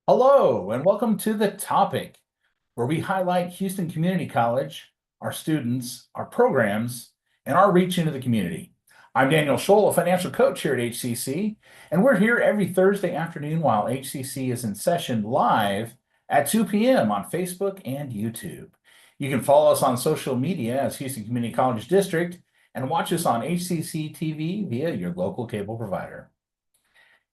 Hello, and welcome to The Topic, where we highlight Houston Community College, our students, our programs, and our reach into the community. I'm Daniel Scholl, a financial coach here at HCC, and we're here every Thursday afternoon while HCC is in session live at 2 p.m. on Facebook and YouTube. You can follow us on social media as Houston Community College District and watch us on HCC TV via your local cable provider.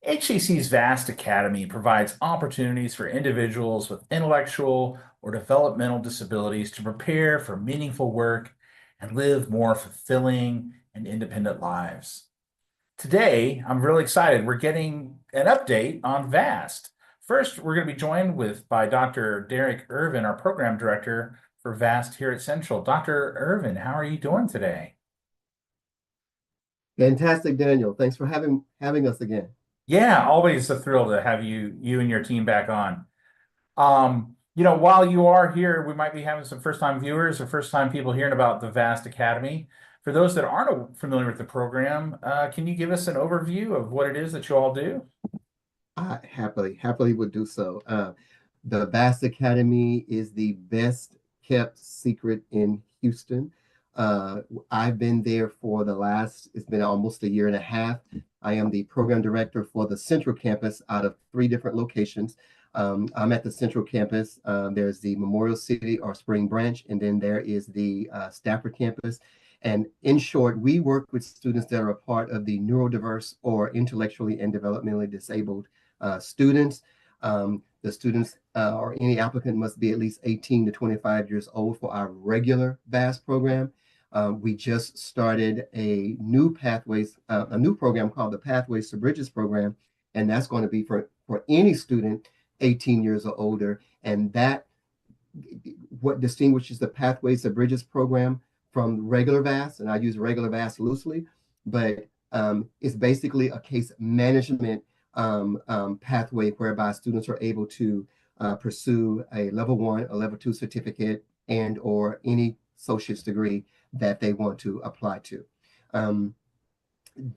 HCC's vast academy provides opportunities for individuals with intellectual or developmental disabilities to prepare for meaningful work and live more fulfilling and independent lives. Today, I'm really excited. We're getting an update on VAST. First, we're going to be joined by Dr. Derek Irvin, our program director for VAST here at Central. Dr. Irvin, how are you doing today? Fantastic, Daniel. Thanks for having us again. Yeah, always a thrill to have you and your team back on. While you are here, we might be having some first-time viewers or first-time people hearing about the Vast Academy. For those that aren't familiar with the program, can you give us an overview of what it is that you all do? I happily would do so. The Bass Academy is the best kept secret in Houston. I've been there for it's been almost a year and a half. I am the program director for the Central Campus out of three different locations. I'm at the Central Campus. There's the Memorial City or Spring Branch, and then there is the Stafford Campus. And in short, we work with students that are a part of the neurodiverse or intellectually and developmentally disabled students. The students or any applicant must be at least 18 to 25 years old for our regular VAS program. We just started a new program called the Pathways to Bridges program, and that's going to be for any student 18 years or older. And that what distinguishes the Pathways to Bridges program from regular VAS, and I use regular VAS loosely, but it's basically a case management pathway whereby students are able to pursue a level 1, a level 2 certificate, and or any associate's degree that they want to apply to. Um,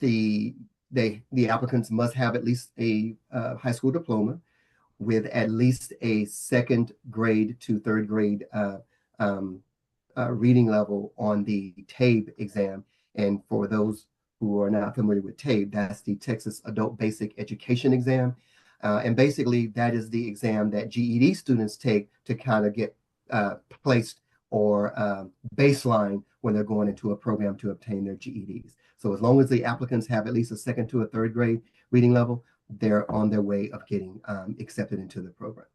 the the applicants must have at least a high school diploma with at least a second grade to third grade reading level on the TABE exam. And for those who are not familiar with TABE, that's the Texas Adult Basic Education Exam. And basically, that is the exam that GED students take to kind of get placed or baseline when they're going into a program to obtain their GEDs. So as long as the applicants have at least a second to a third grade reading level, they're on their way of getting accepted into the program.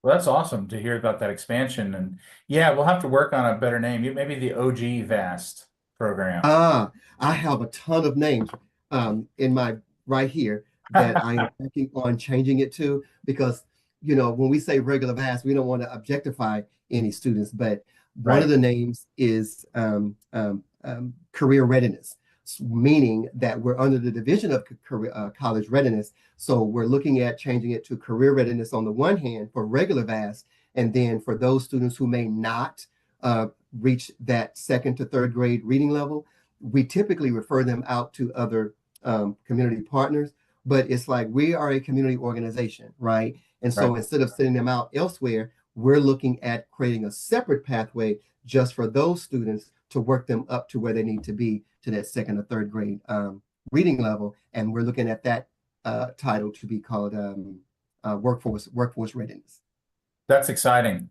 Well, that's awesome to hear about that expansion. And yeah, we'll have to work on a better name. Maybe the OG Vast program. I have a ton of names in my right here that I am working on changing it to because, when we say regular VAS, we don't want to objectify any students, but one of Right. the names is career readiness, meaning that we're under the division of college readiness. So we're looking at changing it to career readiness on the one hand for regular VAS, and then for those students who may not reach that second to third grade reading level, we typically refer them out to other community partners. But it's like we are a community organization, right? And Right. so instead of sending them out elsewhere, we're looking at creating a separate pathway just for those students to work them up to where they need to be to that second or third grade reading level. And we're looking at that title to be called workforce readiness. That's exciting.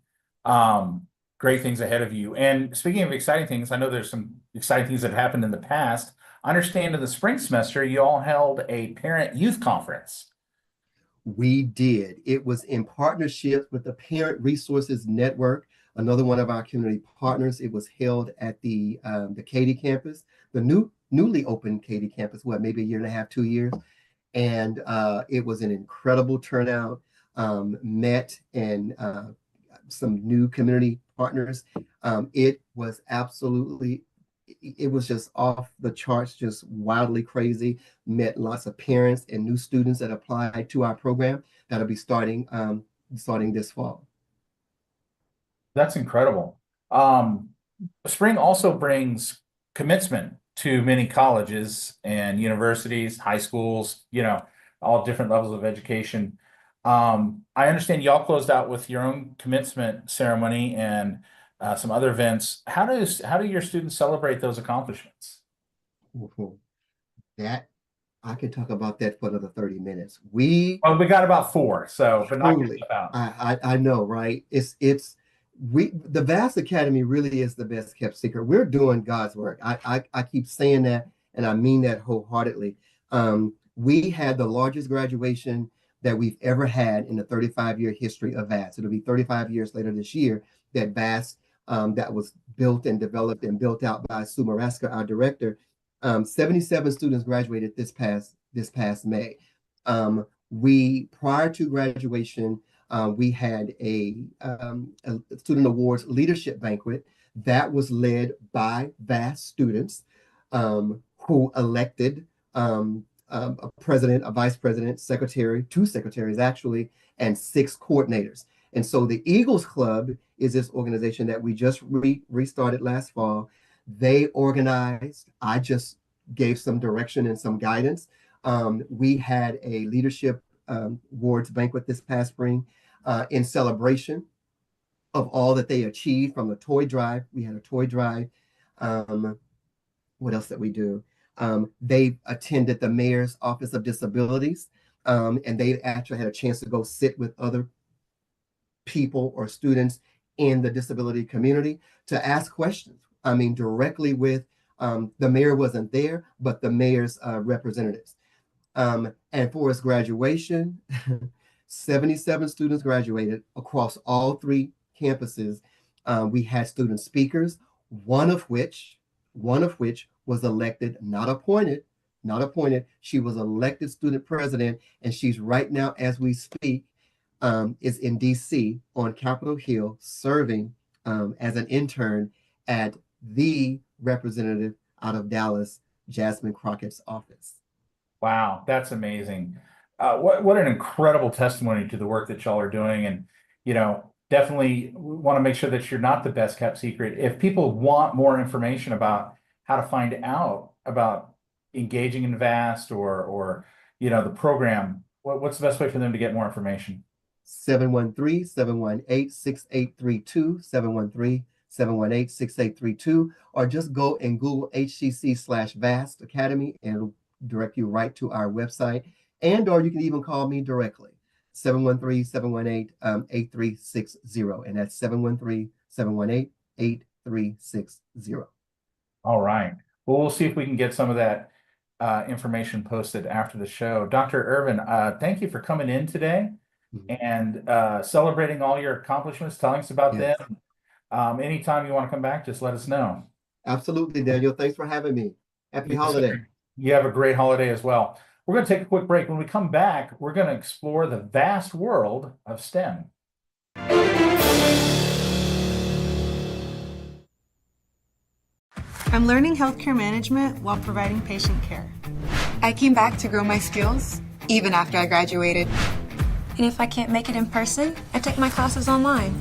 Great things ahead of you. And speaking of exciting things, I know there's some exciting things that happened in the past. I understand in the spring semester, you all held a parent youth conference. We did. It was in partnership with the Parent Resources Network, another one of our community partners. It was held at the Katy campus, the newly opened Katy campus, maybe a year and a half, 2 years. And it was an incredible turnout. Met and some new community partners. It was just off the charts, just wildly crazy. Met lots of parents and new students that applied to our program that'll be starting this fall. That's incredible. Um, Spring also brings commencement to many colleges and universities, high schools, all different levels of education. I understand y'all closed out with your own commencement ceremony and some other events. How do your students celebrate those accomplishments? Mhm. That I could talk about that for another 30 minutes. We Well, we got about four, so but knock truly, yourself out. I know, right? It's we the Vast Academy really is the best kept secret. We're doing God's work. I keep saying that, and I mean that wholeheartedly. We had the largest graduation that we've ever had in the 35-year history of Vast. It'll be 35 years later this year that Vast, that was built and developed and built out by Sue Maraska, our director. 77 students graduated this past May. We prior to graduation, we had a student awards leadership banquet that was led by VAST students, who elected a president, a vice president, secretary, two secretaries actually, and six coordinators. And so the Eagles Club is this organization that we just restarted last fall. They organized. I just gave some direction and some guidance. We had a leadership awards banquet this past spring, in celebration of all that they achieved from the toy drive. We had a toy drive. Um, what else did we do? They attended the mayor's office of disabilities, and they actually had a chance to go sit with other people or students in the disability community to ask questions. I mean, directly with, the mayor wasn't there, but the mayor's representatives. And for his graduation, 77 students graduated across all three campuses. We had student speakers, one of which, was elected, not appointed. She was elected student president, and she's right now, as we speak, is in DC on Capitol Hill serving, as an intern at the representative out of Dallas, Jasmine Crockett's office. Wow, that's amazing. What an incredible testimony to the work that y'all are doing. And, definitely want to make sure that you're not the best kept secret. If people want more information about how to find out about engaging in VAST or the program, what's the best way for them to get more information? 713-718-6832, 713-718-6832, or just go and Google HCC/Vast Academy and it'll direct you right to our website. And or you can even call me directly, 713-718-8360. And that's 713-718-8360. All right. Well, we'll see if we can get some of that information posted after the show. Dr. Irvin, thank you for coming in today Mhm. and celebrating all your accomplishments, telling us about Yes, them. Anytime you want to come back, just let us know. absolutely, Daniel. Thanks for having me. Happy Yes, holiday. sir. You have a great holiday as well. We're going to take a quick break. When we come back, we're going to explore the vast world of STEM. I'm learning healthcare management while providing patient care. I came back to grow my skills, even after I graduated. And if I can't make it in person, I take my classes online.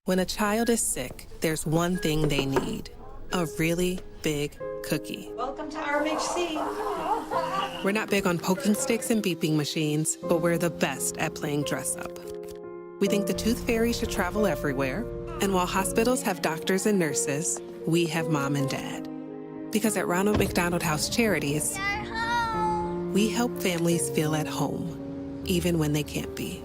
When a child is sick, there's one thing they need: a really big cookie. Welcome to RMHC. We're not big on poking sticks and beeping machines, but we're the best at playing dress up. We think the tooth fairy should travel everywhere, and while hospitals have doctors and nurses, we have mom and dad. Because at Ronald McDonald House Charities, we help families feel at home, even when they can't be.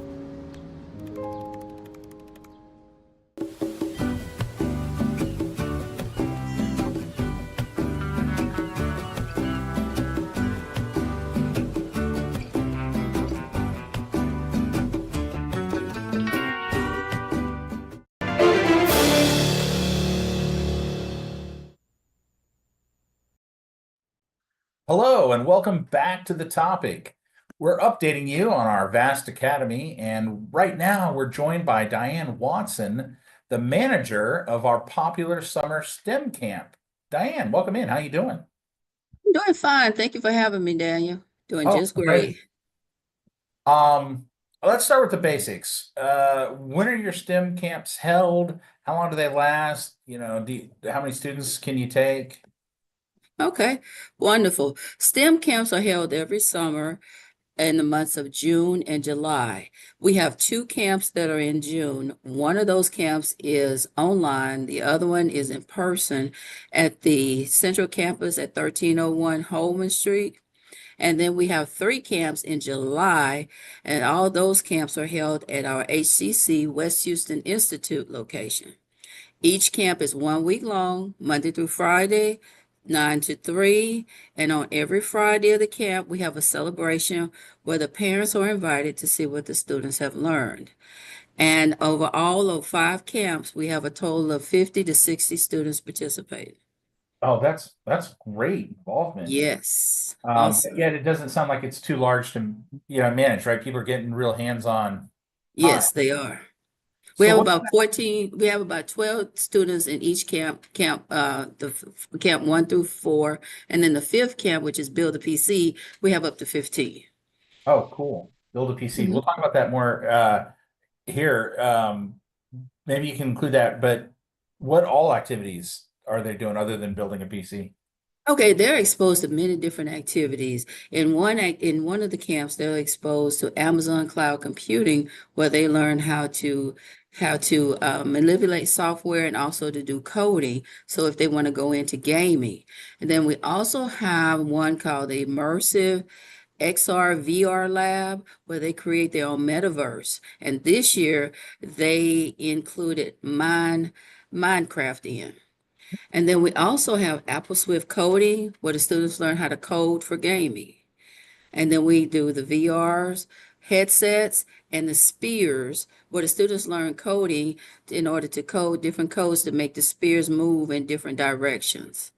Hello, and welcome back to the topic. We're updating you on our vast academy, and right now we're joined by Diane Watson, the manager of our popular summer STEM camp. Diane, welcome in. How you doing? Doing fine. Thank you for having me, Daniel. Doing Oh, just great. great. Um, let's start with the basics. When are your STEM camps held? How long do they last? How many students can you take? Okay, wonderful. STEM camps are held every summer in the months of June and July. We have two camps that are in June. One of those camps is online, the other one is in person at the Central Campus at 1301 Holman Street. And then we have three camps in July, and all those camps are held at our HCC West Houston Institute location. Each camp is 1 week long, Monday through Friday, 9 to 3. And on every Friday of the camp, we have a celebration where the parents are invited to see what the students have learned. And over all of 5 camps, we have a total of 50 to 60 students participating. Oh, that's great involvement. Yes, But awesome. yet it doesn't sound like it's too large to, manage, right? People are getting real hands-on time. Yes, they are. We So have what, about 14, we have about 12 students in each camp 1 through 4. And then the fifth camp, which is Build a PC, we have up to 15. oh, cool. Build a PC. We'll talk about that more here. Maybe you can include that, but what all activities are they doing other than building a PC? Okay, they're exposed to many different activities. In one of the camps, they're exposed to Amazon cloud computing, where they learn how to manipulate software and also to do coding. So if they want to go into gaming, and then we also have one called the Immersive XR VR Lab, where they create their own metaverse. And this year, they included Minecraft in. And then we also have Apple Swift coding, where the students learn how to code for gaming. And then we do the VRs, headsets, and the spears, where the students learn coding in order to code different codes to make the spears move in different directions.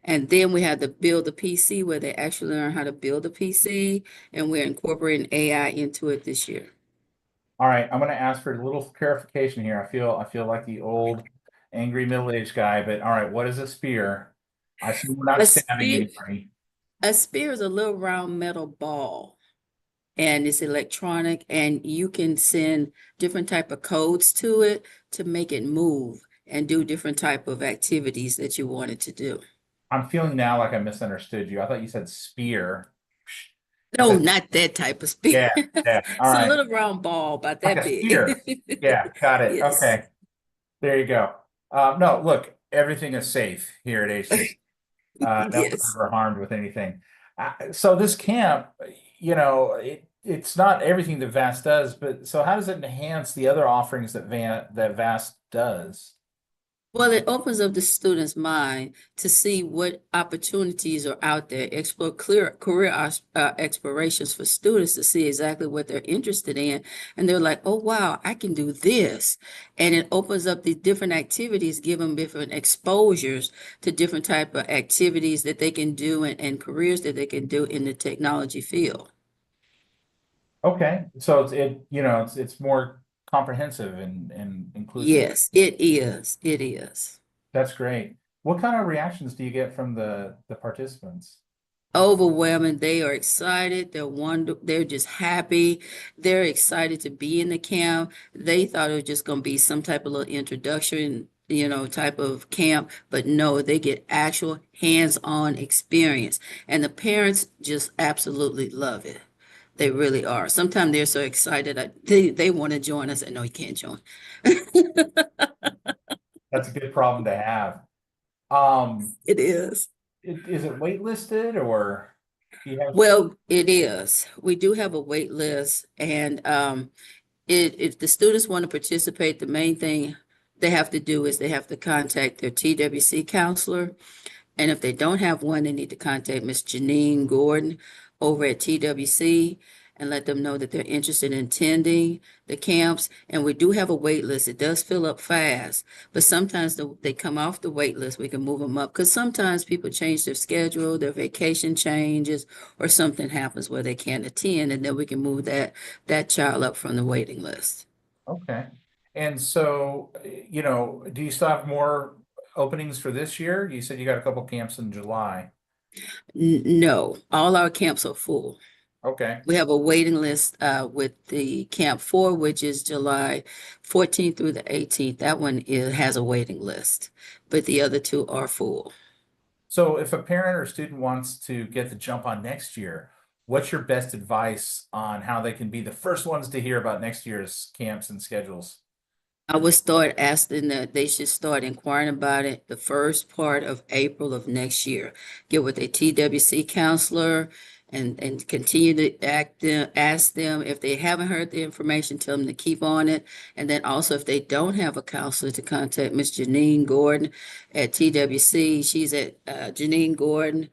And then we have the build a PC, where they actually learn how to build a PC, and we're incorporating AI into it this year. All right, I'm going to ask for a little clarification here. I feel like the old angry middle-aged guy, but all right, what is a spear? I assume we're not A stabbing spear, anybody. a spear is a little round metal ball, and it's electronic, and you can send different type of codes to it to make it move and do different type of activities that you want it to do. I'm feeling now like I misunderstood you. I thought you said spear. I No, said, not that type of spear. yeah, all It's a right. little round ball about Like that a big. spear. Yeah, got it. Yes. Okay, there you go. No, look, everything is safe here at HC. No one's Yes. ever harmed with anything. So this camp, it's not everything that VAST does, but so how does it enhance the other offerings that VAST does? Well, it opens up the student's mind to see what opportunities are out there, explore clear career explorations for students to see exactly what they're interested in. And they're like, oh, wow, I can do this. And it opens up the different activities, give them different exposures to different type of activities that they can do and careers that they can do in the technology field. Okay, so it's more comprehensive and inclusive. Yes, it is. It is. That's great. What kind of reactions do you get from the participants? Overwhelming. They are excited. They're just happy. They're excited to be in the camp. They thought it was just going to be some type of little introduction, type of camp, but no, they get actual hands-on experience. And the parents just absolutely love it. They really are. Sometimes they're so excited that they want to join us. And no, you can't join. That's a good problem to have. Um, It is. is it waitlisted or do you have? Well, it is. We do have a wait list, and if the students want to participate, the main thing they have to do is they have to contact their TWC counselor. And if they don't have one, they need to contact Miss Janine Gordon over at TWC and let them know that they're interested in attending the camps. And we do have a wait list. It does fill up fast, but sometimes they come off the wait list. We can move them up because sometimes people change their schedule, their vacation changes, or something happens where they can't attend, and then we can move that child up from the waiting list. Okay. And so, do you still have more openings for this year? You said you got a couple camps in July. No, all our camps are full. Okay. We have a waiting list with the Camp 4, which is July 14th through the 18th. That one has a waiting list, but the other two are full. So if a parent or student wants to get the jump on next year, what's your best advice on how they can be the first ones to hear about next year's camps and schedules? I would start asking that they should start inquiring about it the first part of April of next year. Get with a TWC counselor and continue to ask them if they haven't heard the information, tell them to keep on it. And then also if they don't have a counselor, to contact Miss Janine Gordon at TWC. She's at Janine Gordon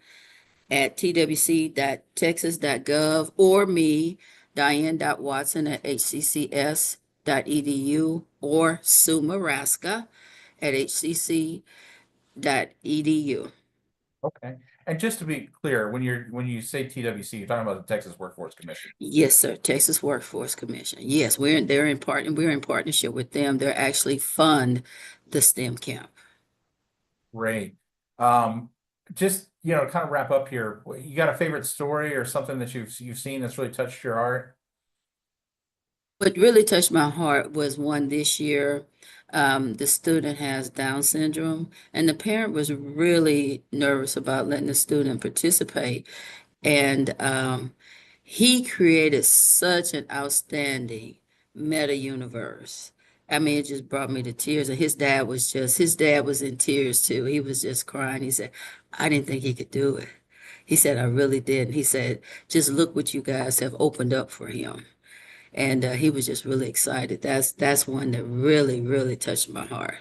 at twc.texas.gov, or me, Diane.Watson at hccs.edu, or Sue Maraska at hcc.edu. Okay. And just to be clear, when you say TWC, you're talking about the Texas Workforce Commission. Yes, sir. Texas Workforce Commission. Yes, we're in partnership with them. They're actually fund the STEM camp. Great. Just kind of wrap up here. You got a favorite story or something that you've seen that's really touched your heart? What really touched my heart was one this year. The student has Down syndrome, and the parent was really nervous about letting the student participate. And he created such an outstanding meta universe. I mean, it just brought me to tears. And his dad was in tears too. He was just crying. He said, I didn't think he could do it. He said, I really didn't. He said, just look what you guys have opened up for him. And he was just really excited. That's one that really, really touched my heart.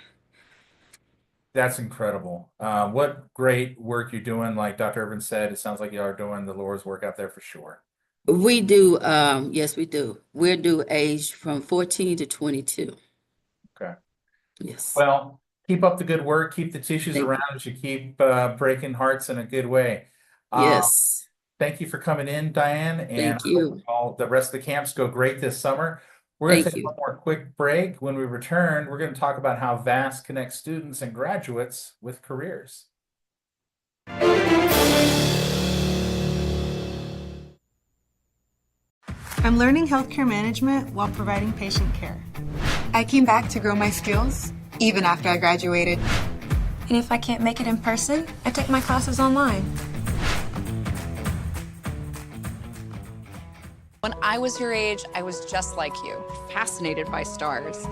That's incredible. What great work you're doing. Like Dr. Irvin said, it sounds like you are doing the Lord's work out there for sure. We do, yes, we do. We're due age from 14 to 22. Okay. Yes. Well, keep up the good work. Keep the tissues Thank around as you keep breaking hearts in a good way. Yes. Thank you for coming in, Diane, and Thank you. all the rest of the camps go great this summer. We're going to Thank take you. one more quick break. When we return, we're going to talk about how VAST connects students and graduates with careers. I'm learning healthcare management while providing patient care. I came back to grow my skills even after I graduated. And if I can't make it in person, I take my classes online. When I was your age, I was just like you, fascinated by stars.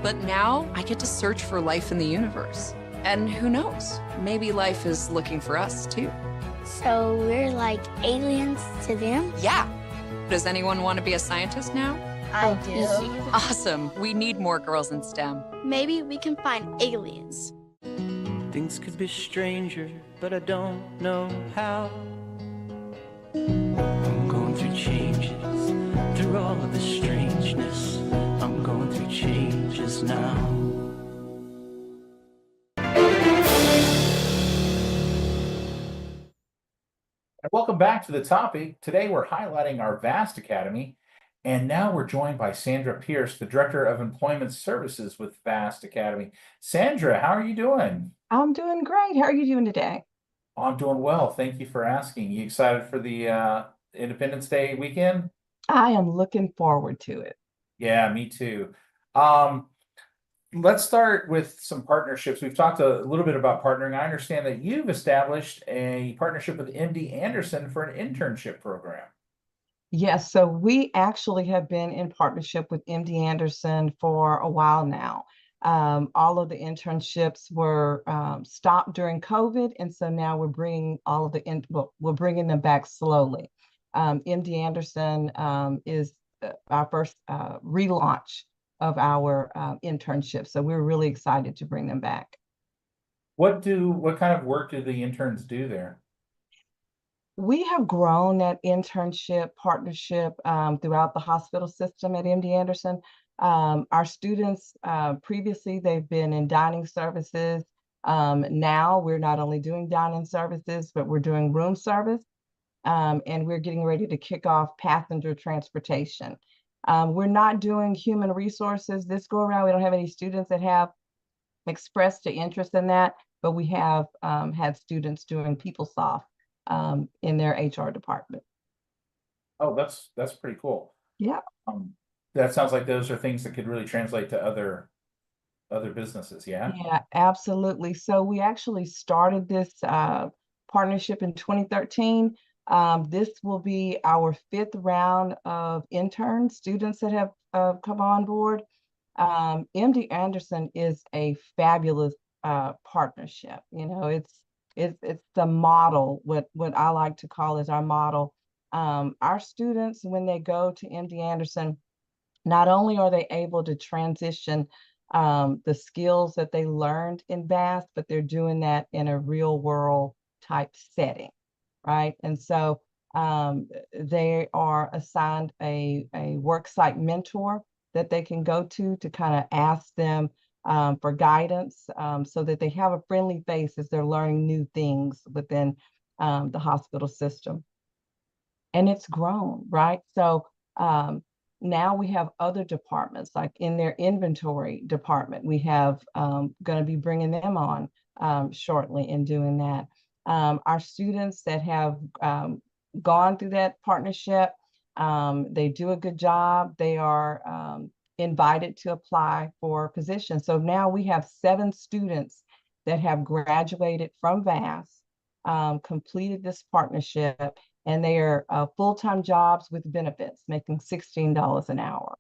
But now I get to search for life in the universe. And who knows, maybe life is looking for us too. So we're like aliens to them? Yeah. Does anyone want to be a scientist now? I do. Awesome. We need more girls in STEM. Maybe we can find aliens. Things could be stranger, but I don't know how. I'm going through changes, through all of the strangeness. I'm going through changes now. Welcome back to the topic. Today we're highlighting our VAST Academy, and now we're joined by Sandra Pierce, the Director of Employment Services with VAST Academy. Sandra, how are you doing? I'm doing great. How are you doing today? I'm doing well. Thank you for asking. You excited for the Independence Day weekend? I am looking forward to it. Yeah, me too. Let's start with some partnerships. We've talked a little bit about partnering. I understand that you've established a partnership with MD Anderson for an internship program. Yes, so we actually have been in partnership with MD Anderson for a while now. All of the internships were stopped during COVID, and so now we're bringing all of we're bringing them back slowly. MD Anderson is our first relaunch of our internship, so we're really excited to bring them back. What kind of work do the interns do there? We have grown that internship partnership throughout the hospital system at MD Anderson. Our students, previously, they've been in dining services. Now we're not only doing dining services, but we're doing room service. And we're getting ready to kick off passenger transportation. We're not doing human resources this go around. We don't have any students that have expressed an interest in that, but we have had students doing PeopleSoft in their HR department. Oh, that's pretty cool. Yeah. that sounds like those are things that could really translate to other businesses. Yeah. Yeah, absolutely. So we actually started this partnership in 2013. This will be our fifth round of intern students that have come on board. MD Anderson is a fabulous partnership. You know, it's the model, what I like to call is our model. Our students, when they go to MD Anderson, not only are they able to transition the skills that they learned in Bass, but they're doing that in a real world type setting, right? And so they are assigned a worksite mentor that they can go to kind of ask them for guidance so that they have a friendly face as they're learning new things within the hospital system. And it's grown, right? So now we have other departments, like in their inventory department, we have going to be bringing them on shortly in doing that. Our students that have gone through that partnership, they do a good job. They are invited to apply for positions. So now we have 7 students that have graduated from VAS, completed this partnership, and they are full-time jobs with benefits, making $16 an hour.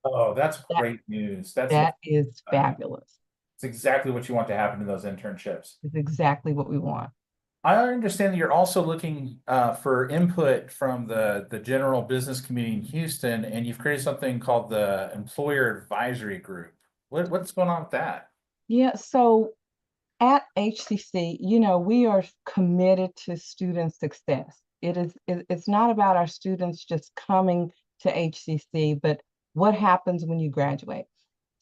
Oh, that's great news. That is fabulous. It's exactly what you want to happen in those internships. It's exactly what we want. I understand that you're also looking for input from the general business community in Houston, and you've created something called the Employer Advisory Group. What's going on with that? Yeah, so at HCC, you know, we are committed to student success. It's not about our students just coming to HCC, but what happens when you graduate.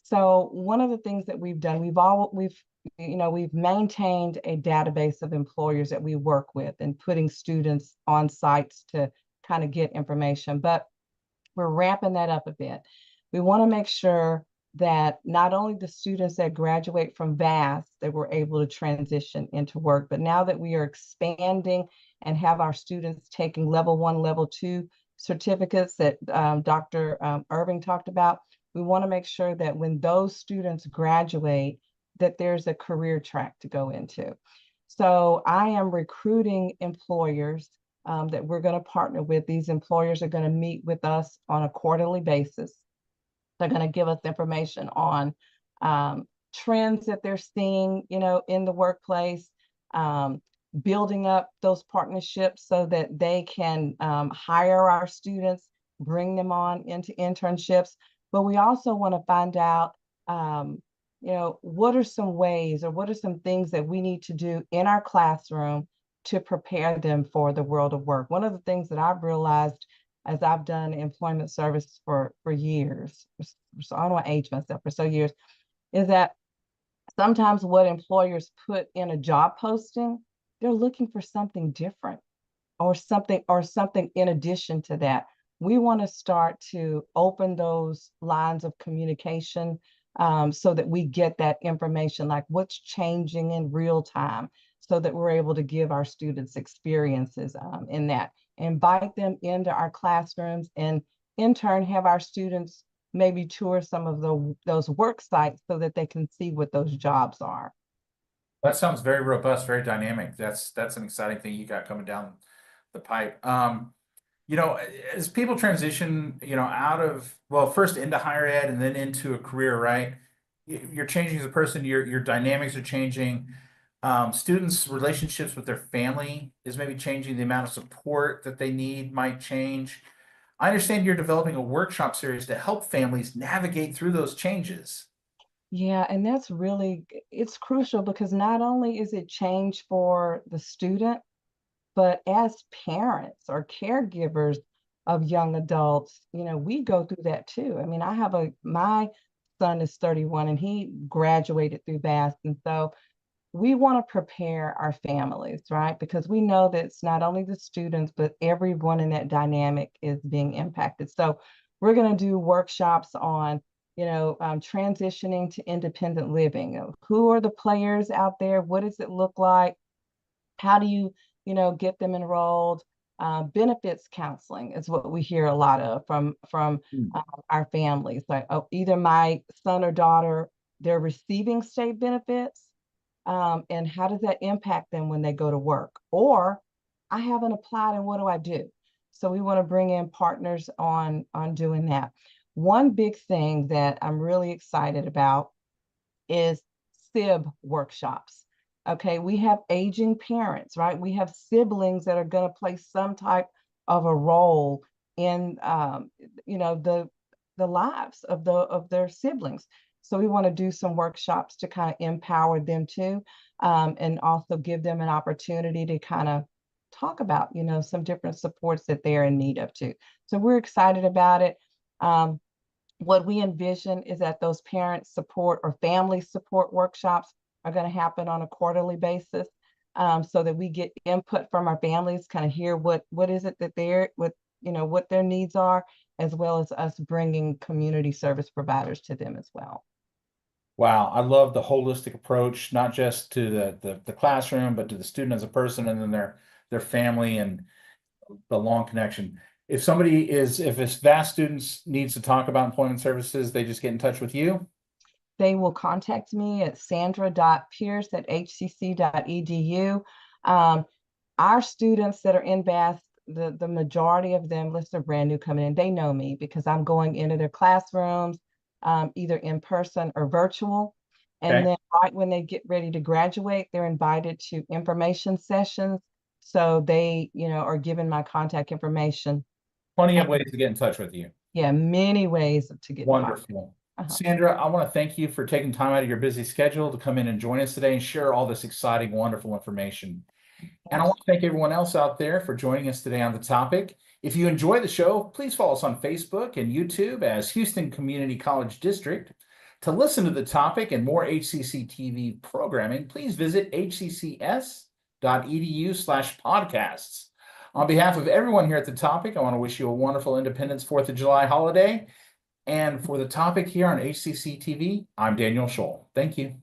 So one of the things that we've done, we've maintained a database of employers that we work with and putting students on sites to kind of get information, but we're ramping that up a bit. We want to make sure that not only the students that graduate from VAS that we're able to transition into work, but now that we are expanding and have our students taking level 1, level 2 certificates that Dr. Irvin talked about, we want to make sure that when those students graduate, that there's a career track to go into. So I am recruiting employers that we're going to partner with. These employers are going to meet with us on a quarterly basis. They're going to give us information on trends that they're seeing, you know, in the workplace, building up those partnerships so that they can hire our students, bring them on into internships. But we also want to find out, you know, what are some ways or what are some things that we need to do in our classroom to prepare them for the world of work. One of the things that I've realized as I've done employment service for years, so I don't want to age myself, for so years, is that sometimes what employers put in a job posting, they're looking for something different or something in addition to that. We want to start to open those lines of communication so that we get that information, like what's changing in real time, so that we're able to give our students experiences in that. Invite them into our classrooms, and in turn have our students maybe tour some of those work sites so that they can see what those jobs are. That sounds very robust, very dynamic. That's an exciting thing you got coming down the pipe. You know, as people transition, you know, out of, well, first into higher ed and then into a career, right? You're changing as a person, your dynamics are changing. Students' relationships with their family is maybe changing. The amount of support that they need might change. I understand you're developing a workshop series to help families navigate through those changes. Yeah, and that's really, it's crucial because not only is it change for the student, but as parents or caregivers of young adults, you know, we go through that too. I mean, my son is 31 and he graduated through Bass. And so we want to prepare our families, right? Because we know that it's not only the students, but everyone in that dynamic is being impacted. So we're going to do workshops on, you know, transitioning to independent living. Who are the players out there? What does it look like? How do you, you know, get them enrolled? Benefits counseling is what we hear a lot of from our families. Like, oh, either my son or daughter, they're receiving state benefits, and how does that impact them when they go to work? Or I haven't applied, and what do I do? So we want to bring in partners on doing that. One big thing that I'm really excited about is SIB workshops. Okay, we have aging parents, right? We have siblings that are going to play some type of a role in, the lives of their siblings. So we want to do some workshops to kind of empower them too, and also give them an opportunity to kind of talk about, some different supports that they're in need of too. So we're excited about it. What we envision is that those parent support or family support workshops are going to happen on a quarterly basis, so that we get input from our families, kind of hear what is it that what their needs are, as well as us bringing community service providers to them as well. Wow, I love the holistic approach, not just to the classroom, but to the student as a person, and then their family and the long connection. If VAST students needs to talk about employment services, they just get in touch with you? They will contact me at sandra.pierce@hcc.edu. Our students that are in VAST, the majority of them, they're brand new coming in, they know me because I'm going into their classrooms, either in person or virtual. And then right when they get ready to graduate, they're invited to information sessions. So they, are given my contact information. Plenty of ways to get in touch with you. Yeah, many ways to get wonderful. Sandra, I want to thank you for taking time out of your busy schedule to come in and join us today and share all this exciting, wonderful information. And I want to thank everyone else out there for joining us today on the topic. If you enjoy the show, please follow us on Facebook and YouTube as Houston Community College District. To listen to the topic and more HCC TV programming, please visit hccs.edu/podcasts. On behalf of everyone here at the topic, I want to wish you a wonderful Independence 4th of July holiday. And for the topic here on HCC TV, I'm Daniel Scholl. Thank you.